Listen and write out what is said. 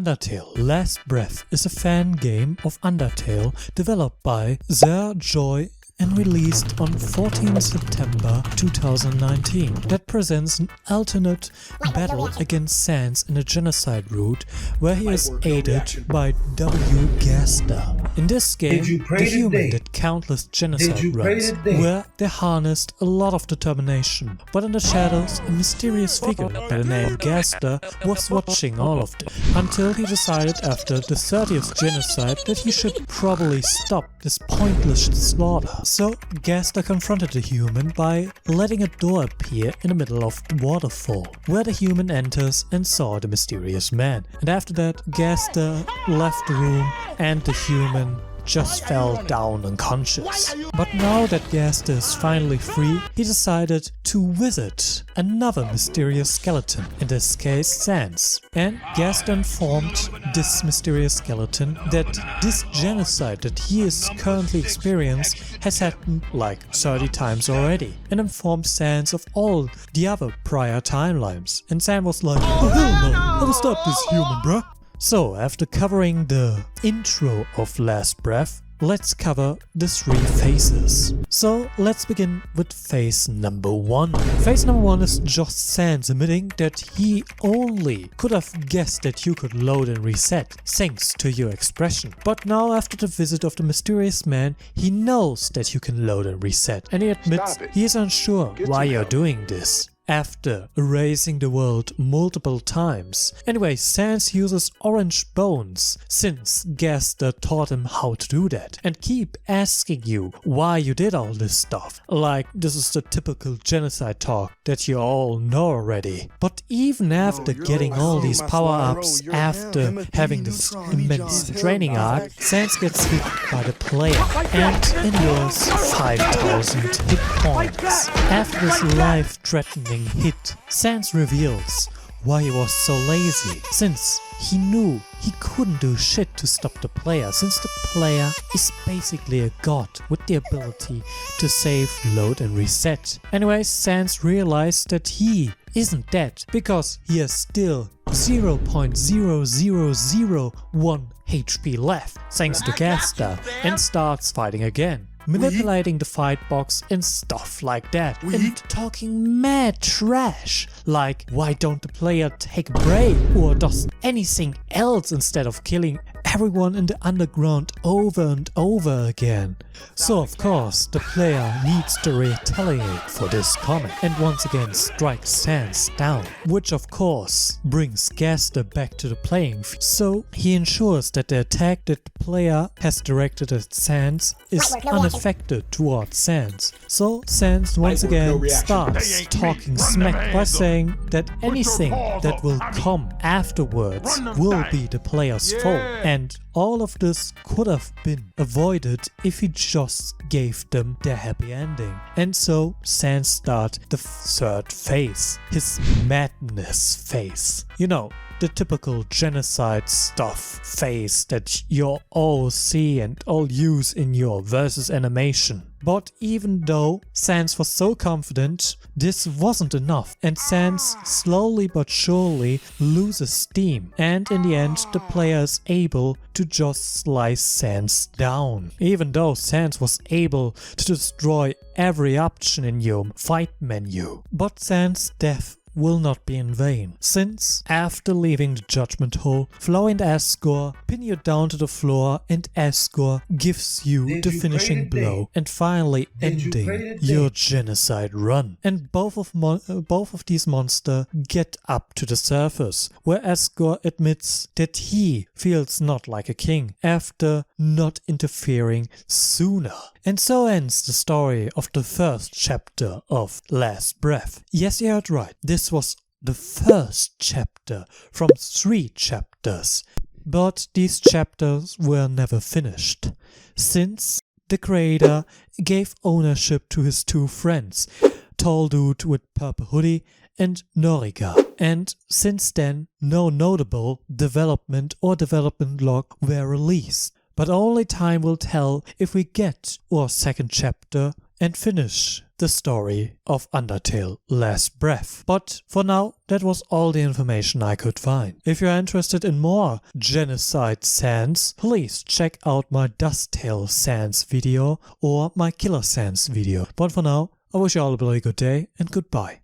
Undertale Last Breath is a fan game of Undertale developed by Joy and released on 14 September 2019 that presents an alternate battle against Sans in a genocide route where he is aided by W. Gaster. In this game, the human did countless genocide runs where they harnessed a lot of determination, but in the shadows a mysterious figure by the name Gaster was watching all of this until he decided after the 30th genocide that he should probably stop this pointless slaughter. So Gaster confronted the human by letting a door appear in the middle of the waterfall, where the human enters and saw the mysterious man. And after that, Gaster left the room and the human just fell down unconscious. But now that Gaster is finally free, he decided to visit another mysterious skeleton, in this case Sans. And Gaster informed this mysterious skeleton that this genocide that he is currently experiencing has happened like 30 times already, and informed Sans of all the other prior timelines. And Sans was like, oh hell no, I will stop this human, bruh. So, after covering the intro of Last Breath, let's cover the 3 phases. So, let's begin with phase number 1. Phase number 1 is just Sans admitting that he only could have guessed that you could load and reset, thanks to your expression. But now, after the visit of the mysterious man, he knows that you can load and reset, and he admits he is unsure why you're doing this. After erasing the world multiple times. Anyway, Sans uses orange bones since Gaster taught him how to do that, and keep asking you why you did all this stuff. Like, this is the typical genocide talk that you all know already. But even after getting all these power-ups, after having this immense training arc, Sans gets hit by the player and endures 5,000 hit points. After this life-threatening hit, Sans reveals why he was so lazy, since he knew he couldn't do shit to stop the player, since the player is basically a god with the ability to save, load and reset. Anyway, Sans realized that he isn't dead because he has still 0.0001 HP left, thanks to Gaster, and starts fighting again, manipulating the fight box and stuff like that, and talking mad trash, like why don't the player take a break or does anything else instead of killing everyone in the underground over and over again. So of course the player needs to retaliate for this comment and once again strike Sans down, which of course brings Gaster back to the playing field. So he ensures that the attack that the player has directed at Sans is unaffected towards Sans. So Sans once again starts talking smack by saying that anything that will come afterwards will be the player's fault, and all of this could have been avoided if he just gave them their happy ending. And so Sans starts the 3rd phase, his madness phase. You know, the typical genocide stuff phase that you all see and all use in your versus animation. But even though Sans was so confident, this wasn't enough, and Sans slowly but surely loses steam, and in the end the player is able to just slice Sans down. Even though Sans was able to destroy every option in your fight menu. But Sans' death will not be in vain, since after leaving the judgment hole, Flo and Asgore pin you down to the floor, and Asgore gives you the finishing blow and finally ending your genocide run. And both of these monsters get up to the surface, where Asgore admits that he feels not like a king after not interfering sooner. And so ends the story of the 1st chapter of Last Breath. Yes, you heard right. This was the 1st chapter from 3 chapters. But these chapters were never finished, since the creator gave ownership to his 2 friends, Tall Dude with Purple Hoodie and Noriga. And since then, no notable development or development log were released. But only time will tell if we get our 2nd chapter and finish the story of Undertale Last Breath. But for now, that was all the information I could find. If you're interested in more Genocide Sans, please check out my Dusttail Sans video or my Killer Sans video. But for now, I wish you all a very good day and goodbye.